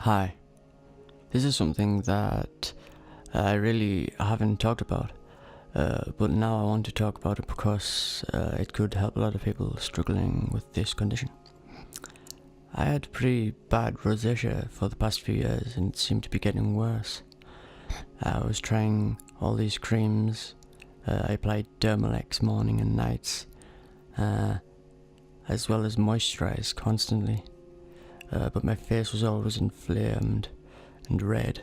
Hi, this is something that I really haven't talked about, but now I want to talk about it because it could help a lot of people struggling with this condition. I had pretty bad rosacea for the past few years and it seemed to be getting worse. I was trying all these creams, I applied Dermalex morning and nights, as well as moisturise constantly. But my face was always inflamed and red.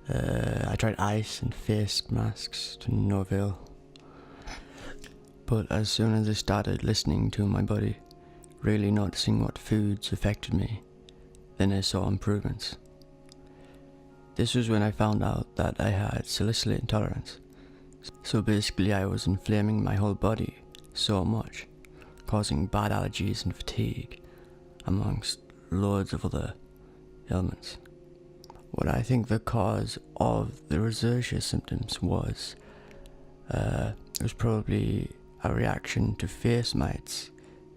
I tried ice and face masks to no avail. But as soon as I started listening to my body, really noticing what foods affected me, then I saw improvements. This was when I found out that I had salicylate intolerance. So basically I was inflaming my whole body so much, causing bad allergies and fatigue, amongst loads of other ailments. What I think the cause of the rosacea symptoms was, it was probably a reaction to face mites,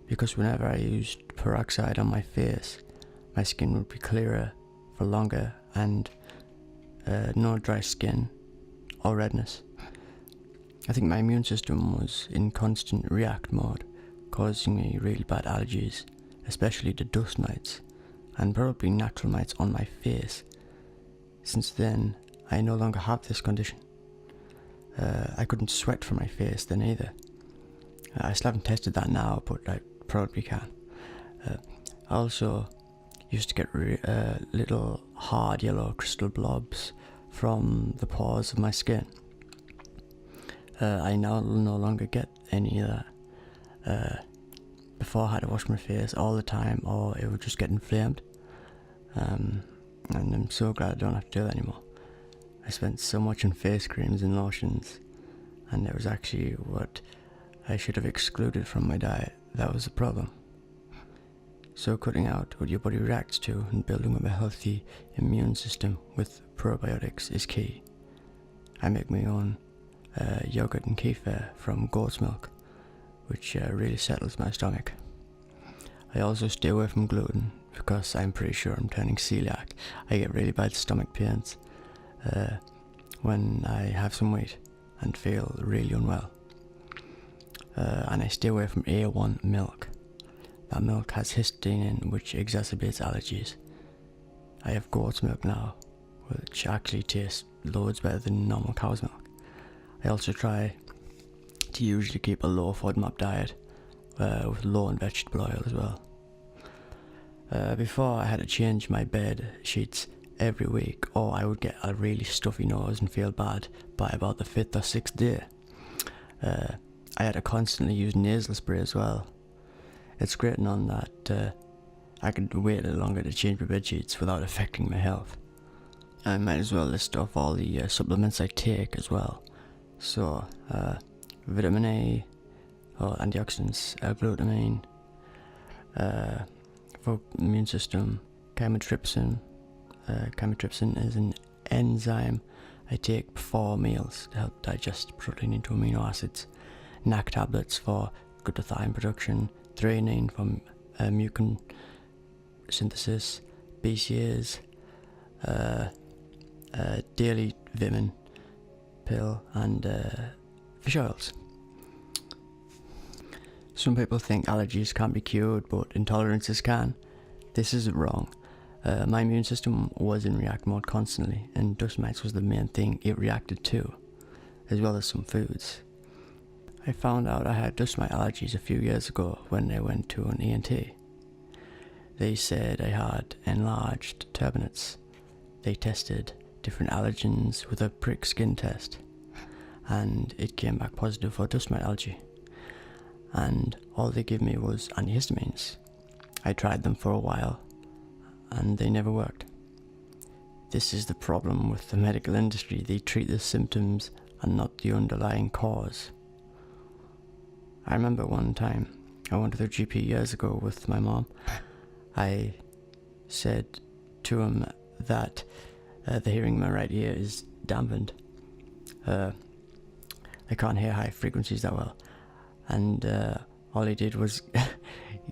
because whenever I used peroxide on my face, my skin would be clearer for longer and no dry skin or redness. I think my immune system was in constant react mode, causing me really bad allergies, especially to dust mites, and probably natural mites on my face. Since then, I no longer have this condition. I couldn't sweat from my face then either. I still haven't tested that now, but I probably can. I also used to get little hard yellow crystal blobs from the pores of my skin. I now no longer get any of that. Before I had to wash my face all the time or it would just get inflamed. And I'm so glad I don't have to do that anymore. I spent so much on face creams and lotions, and it was actually what I should have excluded from my diet that was the problem. So cutting out what your body reacts to and building up a healthy immune system with probiotics is key. I make my own yogurt and kefir from goat's milk, which really settles my stomach. I also stay away from gluten because I'm pretty sure I'm turning celiac. I get really bad stomach pains when I have some weight and feel really unwell. And I stay away from A1 milk. That milk has histidine in, which exacerbates allergies. I have goat's milk now, which actually tastes loads better than normal cow's milk. I also try to usually keep a low FODMAP diet with low in vegetable oil as well. Before I had to change my bed sheets every week, or I would get a really stuffy nose and feel bad by about the 5th or 6th day. I had to constantly use nasal spray as well. It's great knowing that I could wait a little longer to change my bed sheets without affecting my health. I might as well list off all the supplements I take as well. So, vitamin A, or antioxidants, glutamine, for immune system, chymotrypsin. Chymotrypsin is an enzyme I take before meals to help digest protein into amino acids. NAC tablets for glutathione production, threonine for mucin synthesis, BCAAs, daily vitamin pill, and fish oils. Some people think allergies can't be cured, but intolerances can. This is wrong. My immune system was in react mode constantly, and dust mites was the main thing it reacted to, as well as some foods. I found out I had dust mite allergies a few years ago when I went to an ENT. They said I had enlarged turbinates. They tested different allergens with a prick skin test, and it came back positive for dust mite allergy. And all they gave me was antihistamines. I tried them for a while, and they never worked. This is the problem with the medical industry. They treat the symptoms and not the underlying cause. I remember one time I went to the GP years ago with my mom. I said to him that the hearing in my right ear is dampened. I can't hear high frequencies that well. And all he did was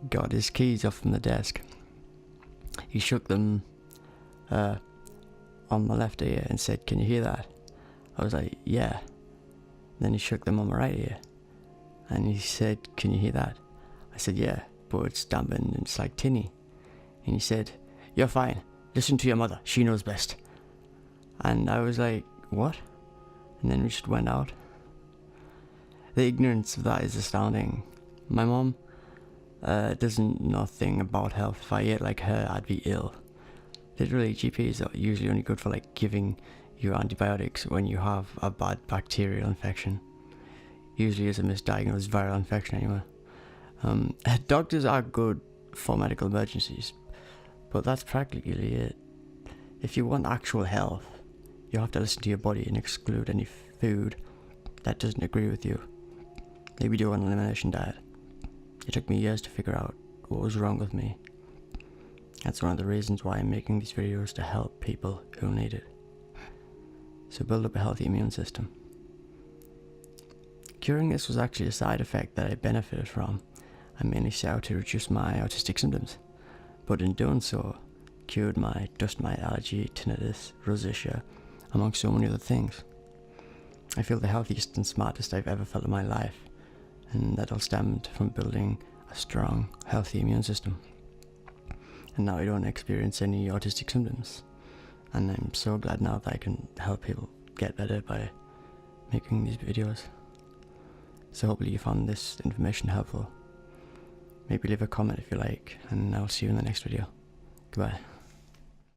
got his keys off from the desk. He shook them on my left ear and said, "Can you hear that?" I was like, "Yeah." Then he shook them on my right ear and he said, "Can you hear that?" I said, "Yeah, but it's dampened and it's like tinny." And he said, "You're fine. Listen to your mother. She knows best." And I was like, "What?" And then we just went out. The ignorance of that is astounding. My mom doesn't know nothing about health. If I ate like her, I'd be ill. Literally, GPs are usually only good for like giving you antibiotics when you have a bad bacterial infection. Usually it's a misdiagnosed viral infection anyway. Doctors are good for medical emergencies, but that's practically it. If you want actual health, you have to listen to your body and exclude any food that doesn't agree with you. Maybe do an elimination diet. It took me years to figure out what was wrong with me. That's one of the reasons why I'm making these videos, to help people who need it. So build up a healthy immune system. Curing this was actually a side effect that I benefited from. I mainly set out to reduce my autistic symptoms, but in doing so, cured my dust mite allergy, tinnitus, rosacea, among so many other things. I feel the healthiest and smartest I've ever felt in my life, and that all stemmed from building a strong, healthy immune system. And now I don't experience any autistic symptoms, and I'm so glad now that I can help people get better by making these videos. So hopefully you found this information helpful. Maybe leave a comment if you like, and I'll see you in the next video. Goodbye.